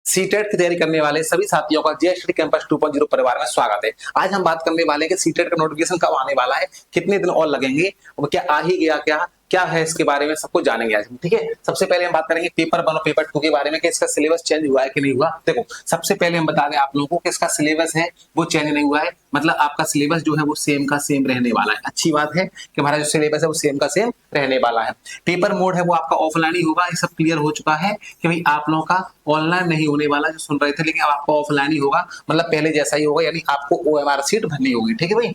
CTET की तैयारी करने वाले सभी साथियों का जेएसटी कैंपस 2.0 परिवार में स्वागत है। आज हम बात करने वाले हैं कि सीटेट का नोटिफिकेशन कब आने वाला है, कितने दिन और लगेंगे और क्या आ ही गया, क्या क्या है इसके बारे में सब कुछ जानेंगे आज हम। ठीक है, सबसे पहले हम बात करेंगे पेपर 1 और पेपर 2 के बारे में कि इसका सिलेबस चेंज हुआ है कि नहीं हुआ। देखो, सबसे पहले हम बता दें आप लोगों को कि इसका सिलेबस है वो चेंज नहीं हुआ है, मतलब आपका सिलेबस जो है वो सेम का सेम रहने वाला है। अच्छी बात है कि हमारा जो सिलेबस है वो सेम का सेम रहने वाला है। पेपर मोड है वो आपका ऑफलाइन ही होगा, ये सब क्लियर हो चुका है कि भाई आप लोगों का ऑनलाइन नहीं होने वाला जो सुन रहे थे, लेकिन अब आपका ऑफलाइन ही होगा, मतलब पहले जैसा ही होगा, यानी आपको ओएमआर सीट भरनी होगी। ठीक है भाई।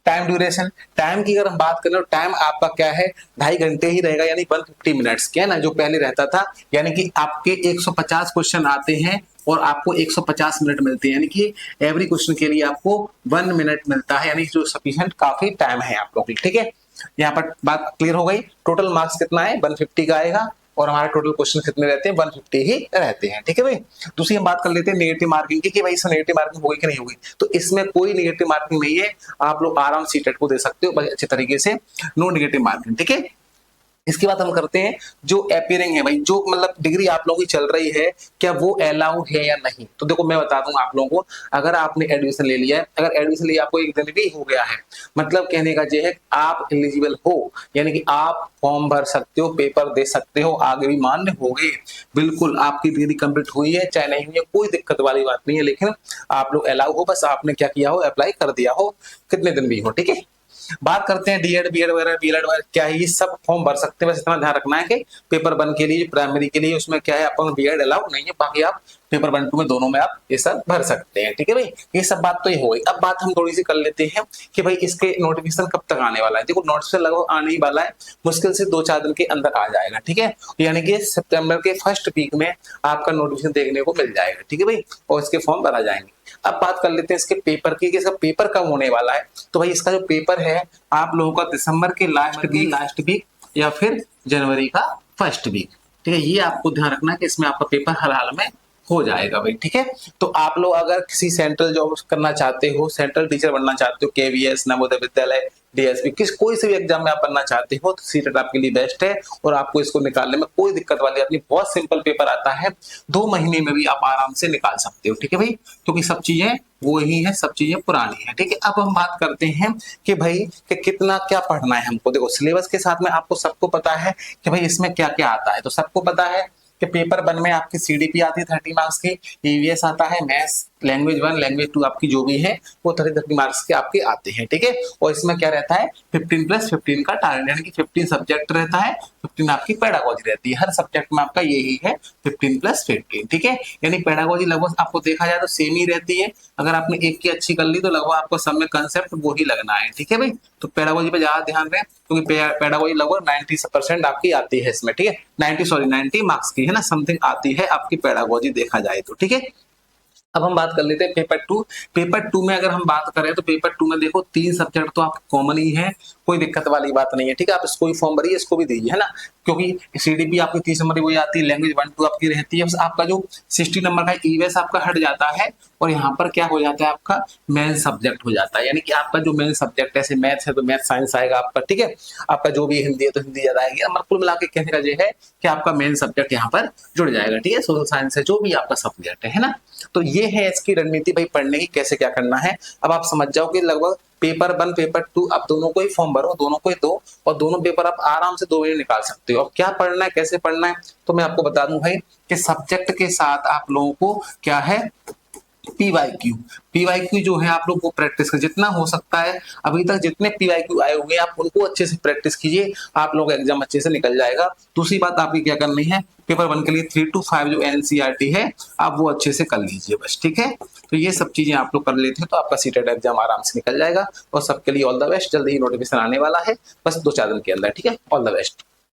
टाइम ड्यूरेशन, टाइम की अगर हम बात करें तो टाइम आपका क्या है, 2.5 घंटे ही रहेगा, यानी 150 मिनट्स क्या है ना, जो पहले रहता था। यानी कि आपके 150 क्वेश्चन आते हैं और आपको 150 मिनट मिलते हैं, यानी कि एवरी क्वेश्चन के लिए आपको 1 मिनट मिलता है, यानी जो सफिशिएंट काफी टाइम है आप लोगों के लिए। ठीक है, यहाँ पर बात क्लियर हो गई। टोटल मार्क्स कितना है, 150 का आएगा और हमारे टोटल क्वेश्चन कितने रहते हैं, 150 ही रहते हैं। ठीक है भाई। दूसरी हम बात कर लेते हैं नेगेटिव मार्किंग की कि भाई इसमें नेगेटिव मार्किंग होगी कि नहीं होगी। तो इसमें कोई नेगेटिव मार्किंग नहीं है, आप लोग आराम से सीटेट को दे सकते हो बड़े अच्छे तरीके से, नो नेगेटिव मार्किंग। ठीक है। इसके बाद हम करते हैं जो अपीयरिंग है भाई, जो मतलब डिग्री आप लोगों की चल रही है, क्या वो अलाउड है या नहीं। तो देखो मैं बता दूंगा आप लोगों को, अगर आपने एडमिशन ले लिया है, अगर एडमिशन लिया आपको एक दिन भी हो गया है, मतलब कहने का ये है आप एलिजिबल हो, यानी कि आप फॉर्म भर सकते हो, पेपर दे सकते हो, आगे भी मान्य हो गए, बिल्कुल आपकी डिग्री कंप्लीट हुई है चाहे नहीं हुई है, कोई दिक्कत वाली बात नहीं है, लेकिन आप लोग अलाउ हो, बस आपने क्या किया हो, अप्लाई कर दिया हो, कितने दिन भी हो। ठीक है। बात करते हैं डीएड बीएड वगैरह, बीएड वगैरह क्या है, ये सब फॉर्म भर सकते हैं, बस इतना ध्यान रखना है कि पेपर 1 के लिए प्राइमरी के लिए उसमें क्या है, अपन बीएड अलाउड नहीं है, बाकी आप पेपर 1 2 में दोनों में आप ये सब भर सकते हैं। ठीक है भाई, ये सब बात तो ये हो गई। अब बात हम थोड़ी सी कर लेते हैं कि भाई इसके नोटिफिकेशन कब तक आने वाला है। देखो नोटिफिकेशन लगभग आने ही वाला है, मुश्किल से 2-4 दिन के अंदर आ जाएगा। ठीक है, यानी कि सितंबर के फर्स्ट वीक में आपका नोटिफिकेशन देखने को मिल जाएगा। ठीक है भाई, और इसके फॉर्म भरा जाएंगे। अब बात कर लेते हैं इसके पेपर की कि इसका पेपर कब होने वाला है। तो भाई इसका जो पेपर है आप लोगों का दिसंबर के लास्ट वीक या फिर जनवरी का फर्स्ट वीक। ठीक है, ये आपको ध्यान रखना है कि इसमें आपका पेपर हर हाल में हो जाएगा भाई। ठीक है, तो आप लोग अगर किसी सेंट्रल जॉब करना चाहते हो, सेंट्रल टीचर बनना चाहते हो, केवीएस, नवोदय विद्यालय, डीएसपी, कोई से भी एग्जाम में आप बनना चाहते हो, तो सीटेट आपके लिए बेस्ट है और आपको इसको निकालने में कोई दिक्कत वाली बात नहीं, बहुत सिंपल पेपर आता है, 2 महीने में भी आप आराम से निकाल सकते हो। ठीक है भाई, क्योंकि सब चीजें वो ही है, सब चीजें पुरानी है। ठीक है, अब हम बात करते हैं कि भाई कि कितना क्या पढ़ना है हमको। देखो सिलेबस के साथ में आपको सबको पता है कि भाई इसमें क्या क्या आता है, तो सबको पता है कि पेपर 1 में आपकी सीडीपी आती है 30 मार्क्स की, ईवीएस आता है, मैथ्स लैंग्वेज 1 लैंग्वेज 2 आपकी जो भी है वो 30 मार्क्स के आपके आते हैं। ठीक है, और इसमें क्या रहता है 15+15 का टारगेट, यानी कि 15 सब्जेक्ट रहता है, 15 आपकी पेडागोजी रहती है, हर सब्जेक्ट में आपका यही है 15+15। ठीक है, यानी पेडागोजी लगभग आपको देखा जाए तो सेम ही रहती है, अगर आपने एक की अच्छी कर ली तो लगभग आपको सब में कंसेप्ट वो ही लगना है। ठीक है भाई, तो पेडागोजी पे ज्यादा ध्यान दें क्योंकि पेडागोजी लगभग 90% आपकी आती है इसमें। ठीक है, 90 मार्क्स की है ना, समथिंग आती है आपकी पेडागोजी देखा जाए तो। ठीक है, अब हम बात कर लेते हैं पेपर 2। पेपर 2 में अगर हम बात करें तो पेपर 2 में देखो 3 सब्जेक्ट तो आपके कॉमन ही है, कोई दिक्कत वाली बात नहीं है। ठीक है, आप इसको भी फॉर्म भरिए, इसको भी दीजिए, है ना, क्योंकि सीडीपी आपकी 30 नंबर की वही आती है, लैंग्वेज 1 2 आपकी रहती है, बस आपका जो 60 नंबर का ईवीएस आपका हट जाता है और यहाँ पर क्या हो जाता है आपका मेन सब्जेक्ट हो जाता है, यानी कि आपका जो मेन सब्जेक्ट है, मैथ्स है तो मैथ साइंस आएगा आपका। ठीक है, आपका जो भी हिंदी है तो हिंदी ज्यादा आएगी, मतलब कुल मिला के कहने का ये है कि आपका मेन सब्जेक्ट यहाँ पर जुड़ जाएगा। ठीक है, सोशल साइंस है जो भी आपका सब्जेक्ट है ना। तो ये है इसकी रणनीति भाई पढ़ने की, कैसे क्या करना है। अब आप समझ जाओ कि लगभग पेपर 1 पेपर 2 आप दोनों को ही फॉर्म भरो, दोनों को ही दो, और दोनों पेपर आप आराम से 2 महीने निकाल सकते हो। अब क्या पढ़ना है, कैसे पढ़ना है, तो मैं आपको बता दूं भाई कि सब्जेक्ट के साथ आप लोगों को क्या है, पीवाईक्यू जो है आप लोग को प्रैक्टिस कर जितना हो सकता है। अभी तक जितने पीवाईक्यू आए हुए हैं आप उनको अच्छे से प्रैक्टिस कीजिए, आप लोग एग्जाम अच्छे से निकल जाएगा। दूसरी बात आपकी क्या करनी है, पेपर 1 के लिए 3 to 5 जो एनसीईआरटी है आप वो अच्छे से कर लीजिए बस। ठीक है, तो ये सब चीजें आप लोग कर लेते हैं तो आपका सीटेट एग्जाम आराम से निकल जाएगा और सबके लिए ऑल द बेस्ट। जल्दी ही नोटिफिकेशन आने वाला है, बस 2-4 दिन के अंदर। ठीक है, ऑल द बेस्ट।